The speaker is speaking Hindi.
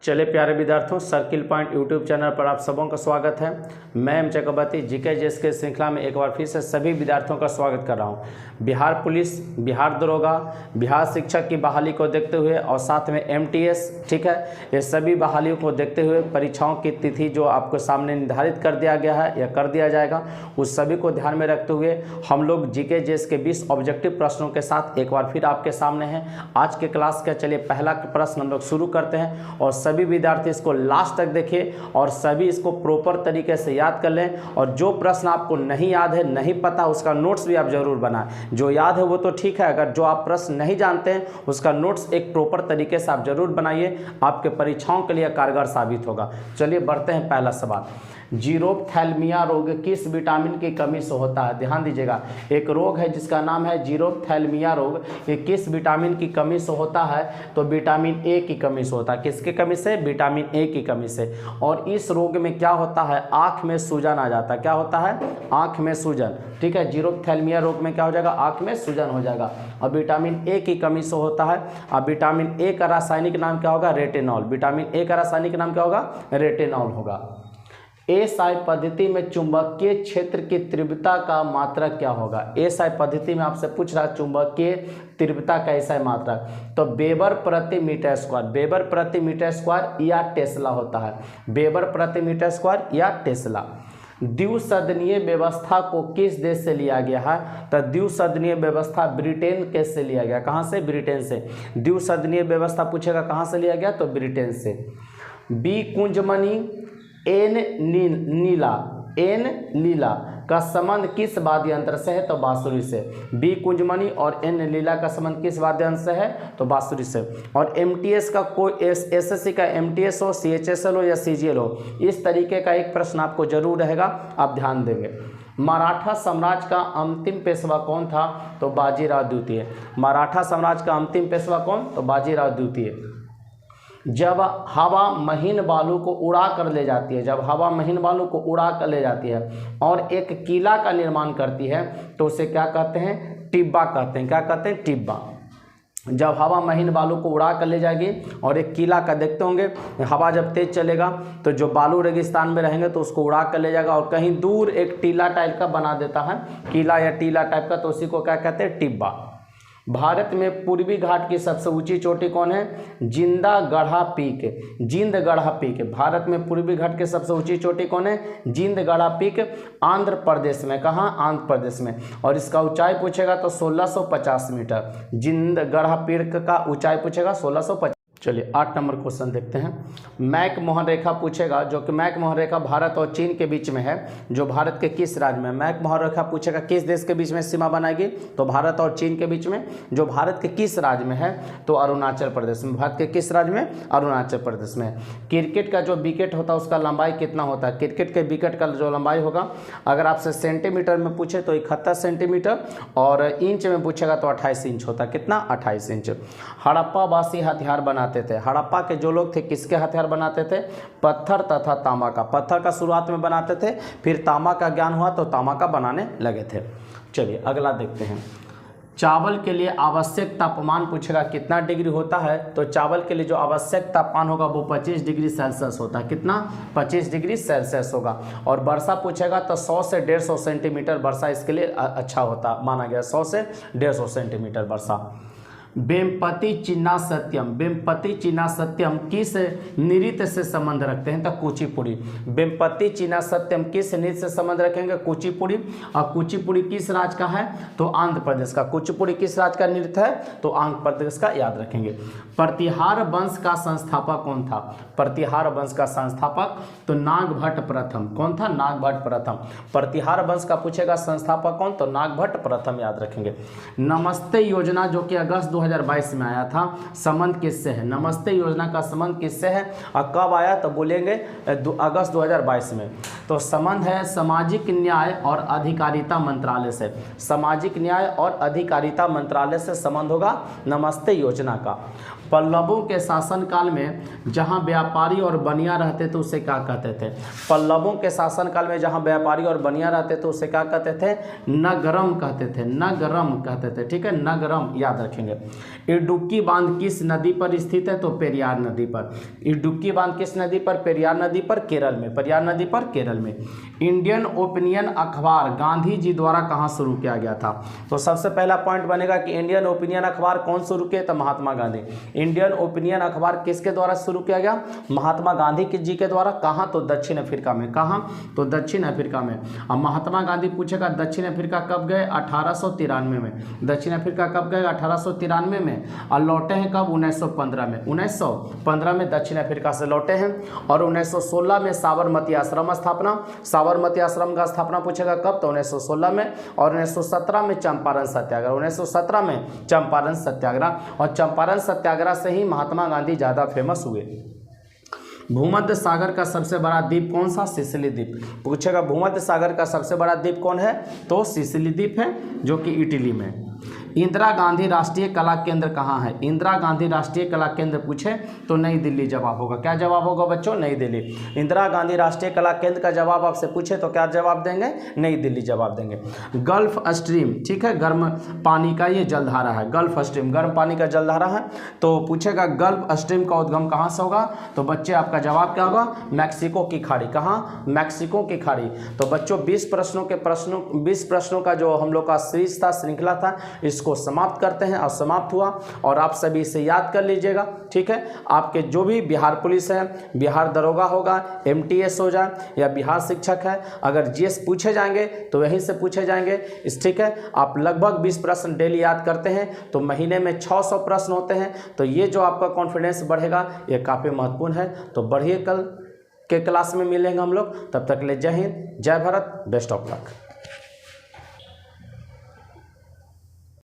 चले प्यारे विद्यार्थियों, सर्किल पॉइंट यूट्यूब चैनल पर आप सबों का स्वागत है। मैं एम चक्रवर्ती जीके जेएस के श्रृंखला में एक बार फिर से सभी विद्यार्थियों का स्वागत कर रहा हूं। बिहार पुलिस, बिहार दरोगा, बिहार शिक्षक की बहाली को देखते हुए और साथ में एमटीएस, ठीक है, ये सभी बहालियों को देखते हुए परीक्षाओं की तिथि जो आपको सामने निर्धारित कर दिया गया है या कर दिया जाएगा, उस सभी को ध्यान में रखते हुए हम लोग जीके जेएस के 20 ऑब्जेक्टिव प्रश्नों के साथ एक बार फिर आपके सामने हैं। आज के क्लास का चलिए पहला प्रश्न हम लोग शुरू करते हैं और सभी विद्यार्थी इसको लास्ट तक देखिए और सभी इसको प्रॉपर तरीके से याद कर लें। और जो प्रश्न आपको नहीं याद है, नहीं पता, उसका नोट्स भी आप जरूर बनाएं। जो याद है वो तो ठीक है, अगर जो आप प्रश्न नहीं जानते हैं उसका नोट्स एक प्रॉपर तरीके से आप जरूर बनाइए, आपके परीक्षाओं के लिए कारगर साबित होगा। चलिए बढ़ते हैं। पहला सवाल, जीरोप्थैल्मिया रोग किस विटामिन की कमी से होता है? ध्यान दीजिएगा, एक रोग है जिसका नाम है जीरोप्थैल्मिया रोग। ये किस विटामिन की कमी से होता है? तो विटामिन ए की कमी से होता है। किसकी कमी से? विटामिन ए की कमी से। और इस रोग में क्या होता है? आंख में सूजन आ जाता है। क्या होता है? आंख में सूजन, ठीक है। जीरोप्थैल्मिया रोग में क्या हो जाएगा? आंख में सूजन हो जाएगा और विटामिन ए की कमी से होता है। अब विटामिन ए का रासायनिक नाम क्या होगा? रेटिनॉल। विटामिन ए का रासायनिक नाम क्या होगा? रेटिनॉल होगा। एसआई पद्धति में चुंबकीय क्षेत्र की तीव्रता का मात्रक क्या होगा? एसआई पद्धति में आपसे पूछ रहा है चुंबकीय तीव्रता का एसआई मात्रक, तो वेबर प्रति मीटर स्क्वायर, वेबर प्रति मीटर स्क्वायर या टेस्ला होता है। वेबर प्रति मीटर स्क्वायर या टेस्ला। द्विसदनीय व्यवस्था को किस देश से लिया गया है? तो द्विसदनीय व्यवस्था ब्रिटेन के से लिया गया। कहाँ से? ब्रिटेन से। द्विसदनीय व्यवस्था पूछेगा कहाँ से लिया गया? तो ब्रिटेन से। बी कुंजमणि एन लीला का संबंध किस वाद्य यंत्र से है? तो बांसुरी से। बी कुंजमणि और एन लीला का संबंध किस वाद्य यंत्र से है? तो बांसुरी से। और एमटीएस का कोई एसएससी का एमटीएस हो, सीएचएसएल हो या सीजीएल हो, इस तरीके का एक प्रश्न आपको जरूर रहेगा, आप ध्यान देंगे। मराठा साम्राज्य का अंतिम पेशवा कौन था? तो बाजीराव द्वितीय। मराठा साम्राज्य का अंतिम पेशवा कौन? तो बाजीराव द्वितीय। जब हवा महीन बालू को उड़ा कर ले जाती है, जब हवा महीन बालू को उड़ा कर ले जाती है और एक किला का निर्माण करती है तो उसे क्या कहते हैं? टिब्बा कहते हैं। क्या कहते हैं? टिब्बा। जब हवा महीन बालू को उड़ा कर ले जाएगी और एक किला का, देखते होंगे हवा जब तेज चलेगा तो जो बालू रेगिस्तान में रहेंगे तो उसको उड़ा कर ले जाएगा और कहीं दूर एक टीला टाइप का बना देता है, किला या टीला टाइप का, तो उसी को क्या कहते हैं? टिब्बा। भारत में पूर्वी घाट की सबसे ऊंची चोटी कौन है? जिंदागढ़ा पीक। जिंदगढ़ा पीक। भारत में पूर्वी घाट की सबसे ऊंची चोटी कौन है? जिंदगढ़ा पीक, आंध्र प्रदेश में। कहाँ? आंध्र प्रदेश में। और इसका ऊंचाई पूछेगा तो 1650 मीटर। जिंदगढ़ा पीक का ऊंचाई पूछेगा 1650। चलिए 8 नंबर क्वेश्चन देखते हैं। मैक मोहन रेखा पूछेगा, जो कि मैक मोहन रेखा भारत और चीन के बीच में है, जो भारत के किस राज्य में? मैक मोहन रेखा पूछेगा किस देश के बीच में सीमा बनाएगी? तो भारत और चीन के बीच में। जो भारत के किस राज्य में है? तो अरुणाचल प्रदेश में। भारत के किस राज्य में? अरुणाचल प्रदेश में। क्रिकेट का जो विकेट होता है उसका लंबाई कितना होता है? क्रिकेट के विकेट का जो लंबाई होगा, अगर आपसे सेंटीमीटर में पूछे तो 71 सेंटीमीटर और इंच में पूछेगा तो 28 इंच होता है। कितना? 28 इंच। हड़प्पावासी हथियार बनाते थे। हड़प्पा के जो लोग थे किसके हथियार बनाते थे? पत्थर तथा तांबा का। पत्थर का शुरुआत में बनाते थे, फिर तांबा का ज्ञान हुआ तो तांबा का बनाने लगे थे। चलिए अगला देखते हैं। चावल के लिए आवश्यक तापमान पूछेगा कितना डिग्री होता है? तो चावल के लिए जो आवश्यक तापमान होगा वो 25 डिग्री सेल्सियस होता है। कितना? 25 डिग्री सेल्सियस होगा। और वर्षा पूछेगा तो 100 से 150 सेंटीमीटर वर्षा इसके लिए अच्छा होता माना गया। 100 से 150 सेंटीमीटर वर्षा। वेम्पति चिन्ना सत्यम। वेम्पति चिन्ना सत्यम किस नृत्य से संबंध रखते हैं? तो कुचिपुड़ी। वेम्पति चिन्ना सत्यम किस नृत्य से संबंध रखेंगे? कुचिपुड़ी। और कुचिपुड़ी किस राज्य का है? तो आंध्र प्रदेश का। कुचिपुड़ी किस राज्य का नृत्य है? तो आंध्र प्रदेश का, याद रखेंगे। प्रतिहार वंश का संस्थापक कौन था? प्रतिहार वंश का संस्थापक तो नागभट्ट प्रथम। कौन था? नागभट्ट प्रथम। प्रतिहार वंश का पूछेगा संस्थापक कौन? तो नागभट्ट प्रथम, याद रखेंगे। नमस्ते योजना जो कि अगस्त 2022 में आया था, संबंध किससे है? नमस्ते योजना का संबंध किससे है और कब आया? तो बोलेंगे अगस्त 2022 में। तो संबंध है सामाजिक न्याय और अधिकारिता मंत्रालय से। सामाजिक न्याय और अधिकारिता मंत्रालय से संबंध होगा नमस्ते योजना का। पल्लवों के शासनकाल में जहाँ व्यापारी और बनिया रहते थे उसे क्या कहते थे? पल्लवों के शासनकाल में जहाँ व्यापारी और बनिया रहते थे उसे क्या कहते थे? नगरम कहते थे, नगरम कहते थे। ठीक है, नगरम याद रखेंगे। इडुक्की बांध किस नदी पर स्थित है? तो पेरियार नदी पर। इडुक्की बांध किस नदी पर? पेरियार नदी पर, केरल में। पेरियार नदी पर, केरल में। इंडियन ओपिनियन अखबार गांधी जी द्वारा कहाँ शुरू किया गया था? तो सबसे पहला पॉइंट बनेगा कि इंडियन ओपिनियन अखबार कौन शुरू किया? तो महात्मा गांधी। इंडियन ओपिनियन अखबार किसके द्वारा शुरू किया गया? महात्मा गांधी जी के द्वारा। कहाँ? तो दक्षिण अफ्रीका में। कहाँ? तो दक्षिण अफ्रीका में। अब महात्मा गांधी पूछेगा दक्षिण अफ्रीका कब गए? 1893 में। दक्षिण अफ्रीका कब गए? 1893 में। और लौटे हैं कब? 1915 में। 1915 में दक्षिण अफ्रीका से लौटे हैं। और 1916 में साबरमती आश्रम स्थापना। साबरमती आश्रम का स्थापना पूछेगा कब? तो 1916 में। और 1917 में चंपारण सत्याग्रह। 1917 में चंपारण सत्याग्रह। और चंपारण सत्याग्रह से ही महात्मा गांधी ज़्यादा फेमस हुए। भूमध्य सागर का सबसे बड़ा द्वीप कौन सा? सिसिली द्वीप। पूछेगा भूमध्य सागर का सबसे बड़ा द्वीप कौन है? तो सिसिली द्वीप है, जो कि इटली में। इंदिरा गांधी राष्ट्रीय कला केंद्र कहाँ है? इंदिरा गांधी राष्ट्रीय कला केंद्र पूछे तो नई दिल्ली जवाब होगा। क्या जवाब होगा बच्चों? नई दिल्ली। इंदिरा गांधी राष्ट्रीय कला केंद्र का जवाब आपसे पूछे तो क्या जवाब देंगे? नई दिल्ली जवाब देंगे। गल्फ स्ट्रीम, ठीक है, गर्म पानी का ये जलधारा है। गल्फ स्ट्रीम गर्म पानी का जलधारा है। तो पूछेगा गल्फ स्ट्रीम का उद्गम कहाँ से होगा? तो बच्चे आपका जवाब क्या होगा? मैक्सिको की खाड़ी। कहाँ? मैक्सिको की खाड़ी। तो बच्चों 20 प्रश्नों का जो हम लोग का सीरीज था, श्रृंखला था, इसको समाप्त करते हैं। और समाप्त हुआ और आप सभी इसे याद कर लीजिएगा। ठीक है, आपके जो भी बिहार पुलिस है, बिहार दरोगा होगा, MTS हो जाए या बिहार शिक्षक है, अगर GS पूछे जाएंगे तो वहीं से पूछे जाएंगे। ठीक है, आप लगभग 20 प्रश्न डेली याद करते हैं तो महीने में 600 प्रश्न होते हैं। तो ये जो आपका कॉन्फिडेंस बढ़ेगा ये काफ़ी महत्वपूर्ण है। तो बढ़िए, कल के क्लास में मिलेंगे हम लोग। तब तक ले जय हिंद, जय भारत, बेस्ट ऑफ लक।